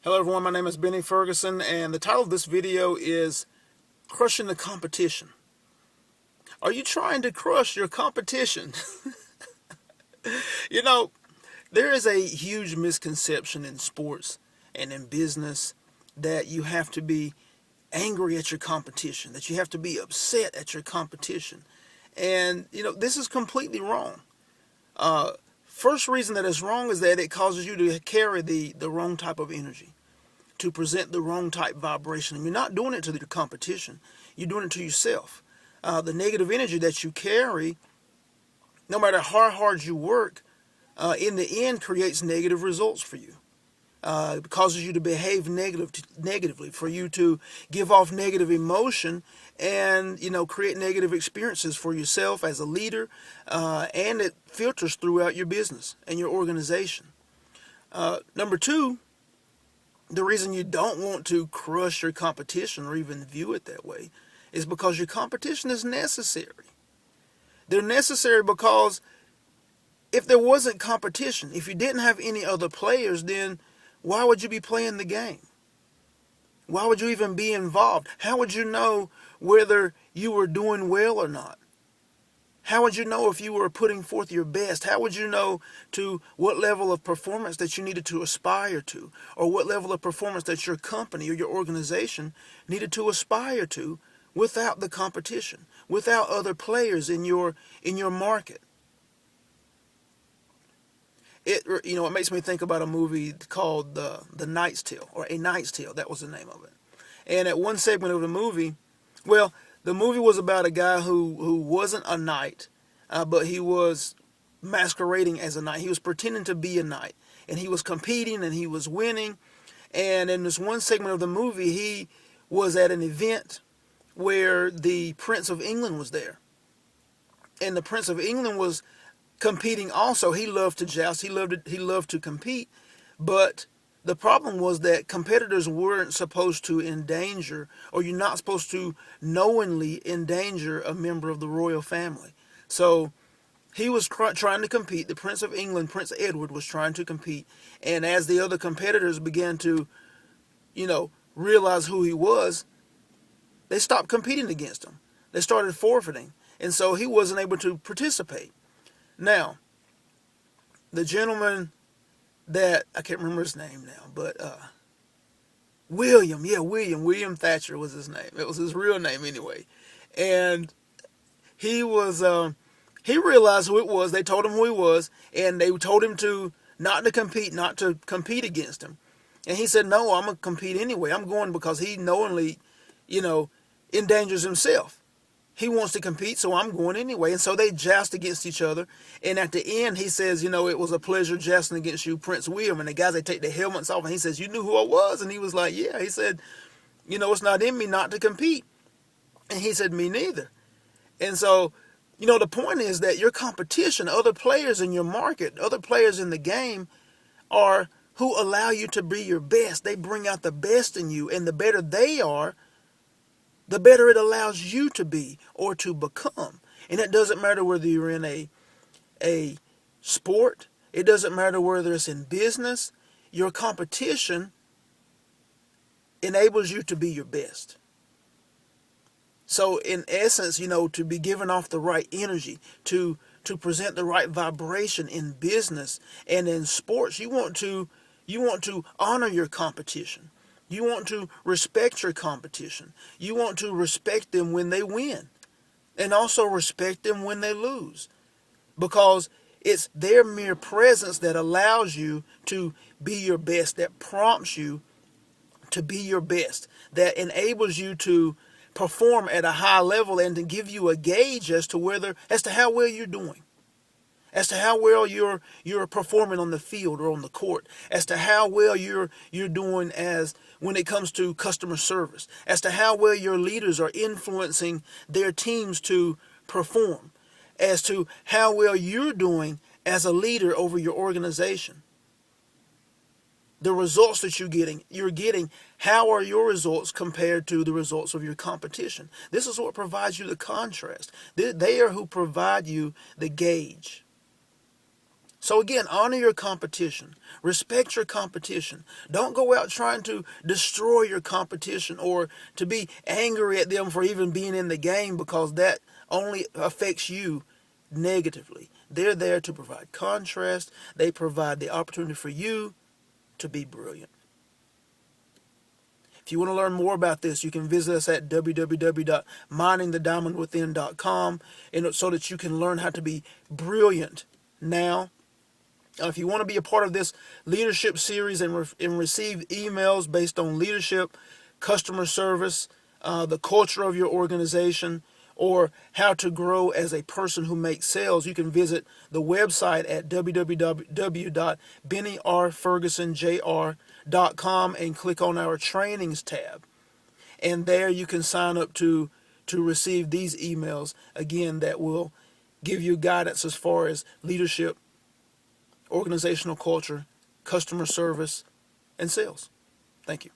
Hello everyone, my name is Benny Ferguson and the title of this video is Crushing the Competition. Are you trying to crush your competition? You know, there is a huge misconception in sports and in business that you have to be angry at your competition, that you have to be upset at your competition. And, this is completely wrong. First reason that it's wrong is that it causes you to carry the wrong type of energy, to present the wrong type vibration. And you're not doing it to your competition. You're doing it to yourself. The negative energy that you carry, no matter how hard you work, in the end creates negative results for you. It causes you to behave negatively, for you to give off negative emotion and, create negative experiences for yourself as a leader, and it filters throughout your business and your organization. Number two, the reason you don't want to crush your competition or even view it that way is because your competition is necessary. They're necessary because if there wasn't competition, if you didn't have any other players, then why would you be playing the game? Why would you even be involved? How would you know whether you were doing well or not? How would you know if you were putting forth your best? How would you know to what level of performance that you needed to aspire to, or what level of performance that your company or your organization needed to aspire to without the competition, without other players in your market? It makes me think about a movie called The Knight's Tale, or A Knight's Tale. That was the name of it. And at one segment of the movie, the movie was about a guy who wasn't a knight, but he was masquerading as a knight. He was pretending to be a knight, and he was competing and he was winning. And in this one segment of the movie, he was at an event where the Prince of England was there, and the Prince of England was competing also. He loved to joust. He loved to compete, but the problem was that competitors weren't supposed to endanger, or you're not supposed to knowingly endanger a member of the royal family. So he was trying to compete. The Prince of England, Prince Edward, was trying to compete. And as the other competitors began to, realize who he was, they stopped competing against him. They started forfeiting. And so he wasn't able to participate. Now, the gentleman that, I can't remember his name now, but William Thatcher was his name. It was his real name anyway. And he realized who it was. They told him who he was, and they told him not to compete against him. And he said, no, I'm going to compete anyway. I'm going because he knowingly, endangers himself. He wants to compete, so I'm going anyway. And so they joust against each other. And at the end, he says, it was a pleasure jousting against you, Prince William. And the guys, they take their helmets off, and he says, you knew who I was? And he was like, yeah. He said, it's not in me not to compete. And he said, me neither. And so, the point is that your competition, other players in your market, other players in the game, are who allow you to be your best. They bring out the best in you. And the better they are, the better it allows you to be or to become. And it doesn't matter whether you're in a sport. It doesn't matter whether it's in business. Your competition enables you to be your best. So in essence, to be giving off the right energy, to present the right vibration in business and in sports, you want to honor your competition. You want to respect your competition. You want to respect them when they win, and also respect them when they lose, because it's their mere presence that allows you to be your best, that prompts you to be your best, that enables you to perform at a high level and to give you a gauge as to how well you're doing, as to how well you're performing on the field or on the court, as to how well you're doing as when it comes to customer service, as to how well your leaders are influencing their teams to perform, as to how well you're doing as a leader over your organization. The results that you're getting, how are your results compared to the results of your competition? This is what provides you the contrast. They are who provide you the gauge. So again, honor your competition. Respect your competition. Don't go out trying to destroy your competition or to be angry at them for even being in the game, because that only affects you negatively. They're there to provide contrast. They provide the opportunity for you to be brilliant. If you want to learn more about this, you can visit us at www.mindingthediamondwithin.com, so that you can learn how to be brilliant now. If you want to be a part of this leadership series and receive emails based on leadership, customer service, the culture of your organization, or how to grow as a person who makes sales, you can visit the website at www.bennyrfergusonjr.com and click on our trainings tab. And there you can sign up to receive these emails, again, that will give you guidance as far as leadership, organizational culture, customer service, and sales. Thank you.